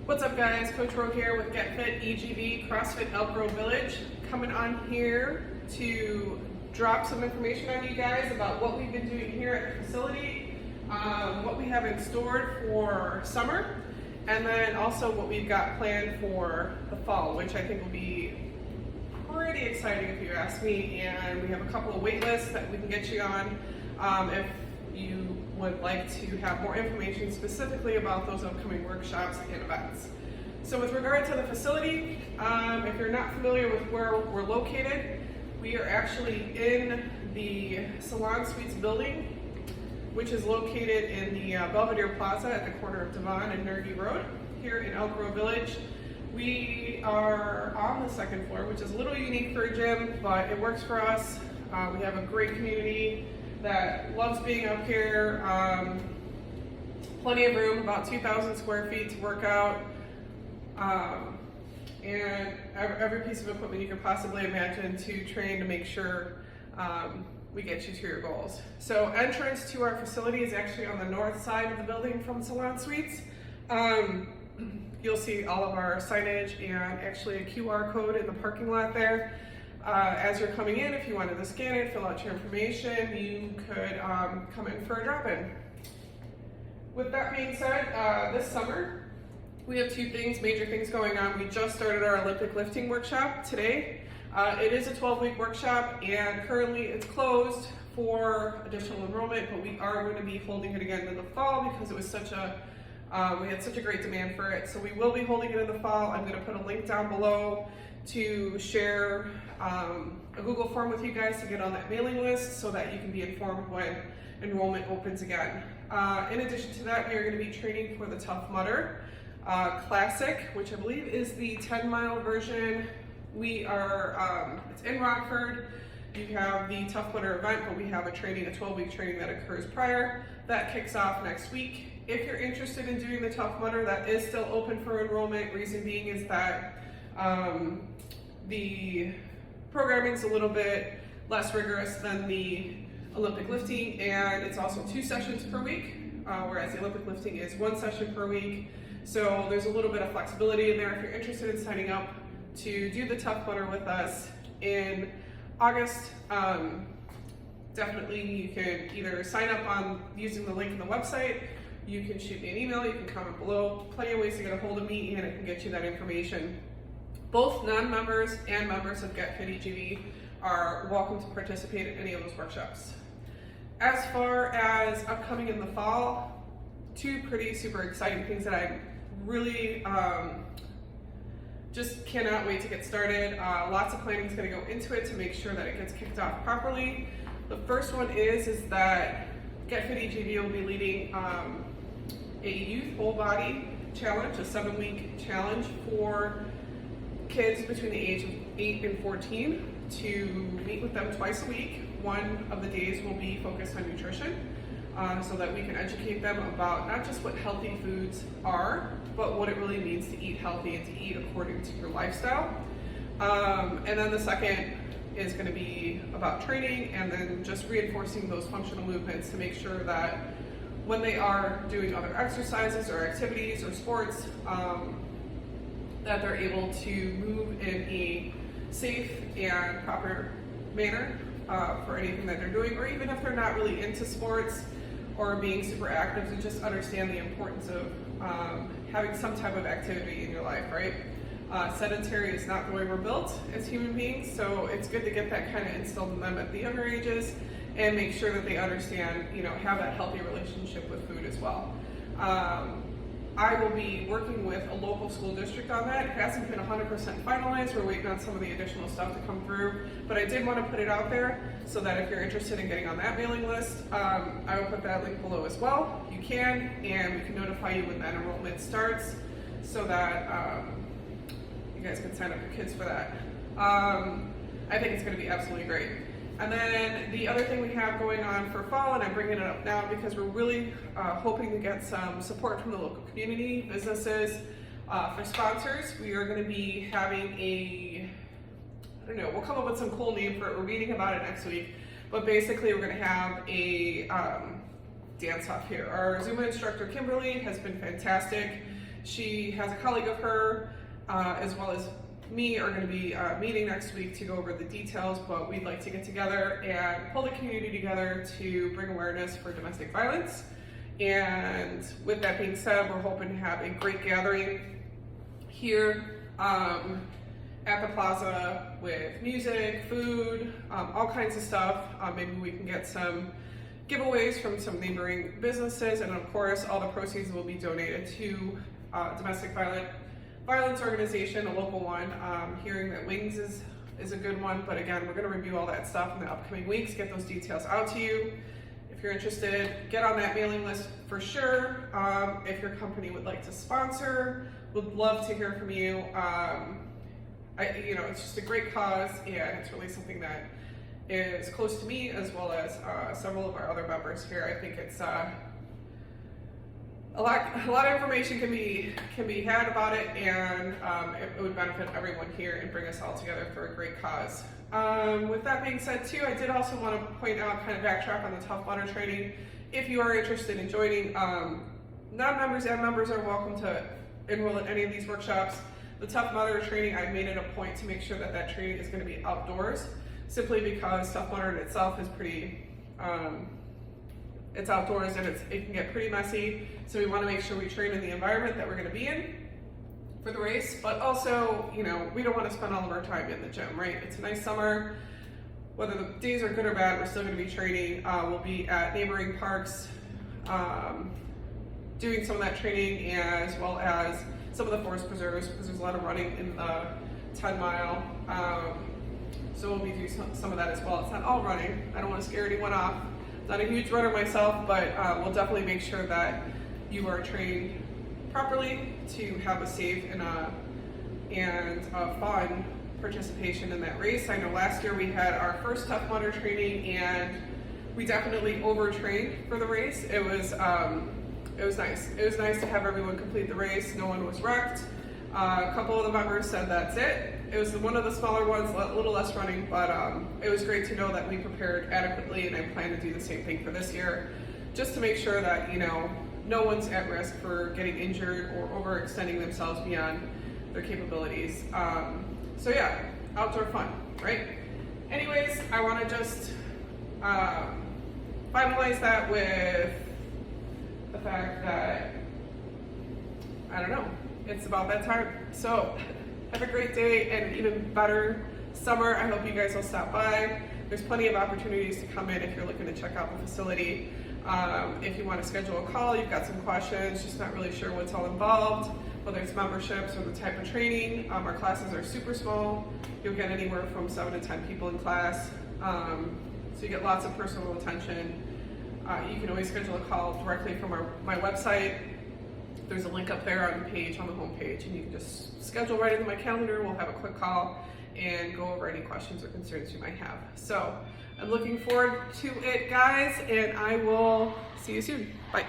What's up guys, Coach Rowe here with Get Fit EGV CrossFit Elk Grove Village, coming on here to drop some information on you guys about what we've been doing here at the facility, what we have in store for summer, and then also what we've got planned for the fall, which I think will be pretty exciting if you ask me. And we have a couple of wait lists that we can get you on if you would like to have more information specifically about those upcoming workshops and events. So with regard to the facility, if you're not familiar with where we're located, we are actually in the Salon Suites building, which is located in the Belvedere Plaza at the corner of Devon and Nerdy Road here in Elk Grove Village. We are on the second floor, which is a little unique for a gym, but it works for us. We have a great community that loves being up here. Plenty of room, about 2,000 square feet to work out. And every piece of equipment you could possibly imagine to train to make sure we get you to your goals. So entrance to our facility is actually on the north side of the building from Salon Suites. You'll see all of our signage and actually a QR code in the parking lot there. As you're coming in, if you wanted to scan it, fill out your information, you could come in for a drop-in. With that being said, this summer, we have two major things going on. We just started our Olympic lifting workshop today. It is a 12-week workshop, and currently it's closed for additional enrollment, but we are going to be holding it again in the fall because it was we had such a great demand for it. So we will be holding it in the fall. I'm going to put a link down below to share a Google form with you guys to get on that mailing list so that you can be informed when enrollment opens again. In addition to that, we are going to be training for the Tough Mudder Classic, which I believe is the 10-mile version. We are, it's in Rockford. You have the Tough Mudder event, but we have a 12-week training that occurs prior. That kicks off next week. If you're interested in doing the Tough Mudder, that is still open for enrollment. Reason being is that the programming is a little bit less rigorous than the Olympic lifting, and it's also 2 sessions per week, whereas the Olympic lifting is 1 session per week. So there's a little bit of flexibility in there. If you're interested in signing up to do the Tough Mudder with us in August, definitely you can either sign up on using the link in the website, you can shoot me an email, you can comment below. Plenty of ways to get a hold of me, and I can get you that information. Both non-members and members of Get Fit EGV are welcome to participate in any of those workshops. As far as upcoming in the fall, 2 pretty super exciting things that I really just cannot wait to get started. Lots of planning is going to go into it to make sure that it gets kicked off properly. The first one is that Get Fit EGV will be leading a youth whole body challenge, a 7-week challenge for kids between the age of 8 and 14 to meet with them twice a week. One of the days will be focused on nutrition so that we can educate them about not just what healthy foods are, but what it really means to eat healthy and to eat according to your lifestyle. And then the second is going to be about training and then just reinforcing those functional movements to make sure that when they are doing other exercises or activities or sports, that they're able to move in a safe and proper manner for anything that they're doing, or even if they're not really into sports or being super active, to just understand the importance of having some type of activity in your life, right? Sedentary is not the way we're built as human beings, so it's good to get that kind of instilled in them at the younger ages and make sure that they understand, have that healthy relationship with food as well. I will be working with a local school district on that. It hasn't been 100% finalized. We're waiting on some of the additional stuff to come through, but I did want to put it out there so that if you're interested in getting on that mailing list, I will put that link below as well. You can, and we can notify you when that enrollment starts so that you guys can sign up your kids for that. I think it's going to be absolutely great. And then the other thing we have going on for fall, and I'm bringing it up now because we're really hoping to get some support from the local community, businesses, for sponsors. We are going to be having we'll come up with some cool name for it. We're reading about it next week. But basically we're going to have a dance off here. Our Zumba instructor, Kimberly, has been fantastic She has a colleague of her, as well as me, are going to be meeting next week to go over the details, but we'd like to get together and pull the community together to bring awareness for domestic violence. And with that being said, we're hoping to have a great gathering here at the plaza with music, food, all kinds of stuff. Maybe we can get some giveaways from some neighboring businesses, and of course all the proceeds will be donated to domestic violence organization, a local one. Hearing that Wings is a good one, but again, we're going to review all that stuff in the upcoming weeks, get those details out to you. If you're interested, get on that mailing list for sure. If your company would like to sponsor, would love to hear from you. It's just a great cause, and it's really something that is close to me, as well as several of our other members here. I think it's a lot of information can be had about it, and it would benefit everyone here and bring us all together for a great cause. With that being said too, I did also want to point out, kind of backtrack on the Tough Mudder training. If you are interested in joining, non-members and members are welcome to enroll in any of these workshops. The Tough Mudder training, I made it a point to make sure that that training is going to be outdoors, simply because Tough Mudder in itself is pretty, it's outdoors and it can get pretty messy. So we want to make sure we train in the environment that we're going to be in for the race, but also, we don't want to spend all of our time in the gym, right? It's a nice summer. Whether the days are good or bad, we're still going to be training. We'll be at neighboring parks doing some of that training, as well as some of the forest preserves, because there's a lot of running in the 10 mile. So we'll be doing some of that as well. It's not all running. I don't want to scare anyone off. I'm not a huge runner myself, but we'll definitely make sure that you are trained properly to have a safe and a fun participation in that race. I know last year we had our first Tough Mudder training, and we definitely overtrained for the race. It was nice. It was nice to have everyone complete the race. No one was wrecked. A couple of the members said that's it. It was one of the smaller ones, a little less running, but it was great to know that we prepared adequately, and I plan to do the same thing for this year, just to make sure that, no one's at risk for getting injured or overextending themselves beyond their capabilities. So yeah, outdoor fun, right? Anyways, I want to just finalize that with the fact that, I don't know, it's about that time. So have a great day and an even better summer. I hope you guys will stop by. There's plenty of opportunities to come in if you're looking to check out the facility. If you want to schedule a call, you've got some questions, just not really sure what's all involved, whether it's memberships or the type of training. Our classes are super small. You'll get anywhere from 7 to 10 people in class. So you get lots of personal attention. You can always schedule a call directly from my website. There's a link up there on the page, on the home page, and you can just schedule right into my calendar. We'll have a quick call and go over any questions or concerns you might have. So I'm looking forward to it, guys, and I will see you soon. Bye.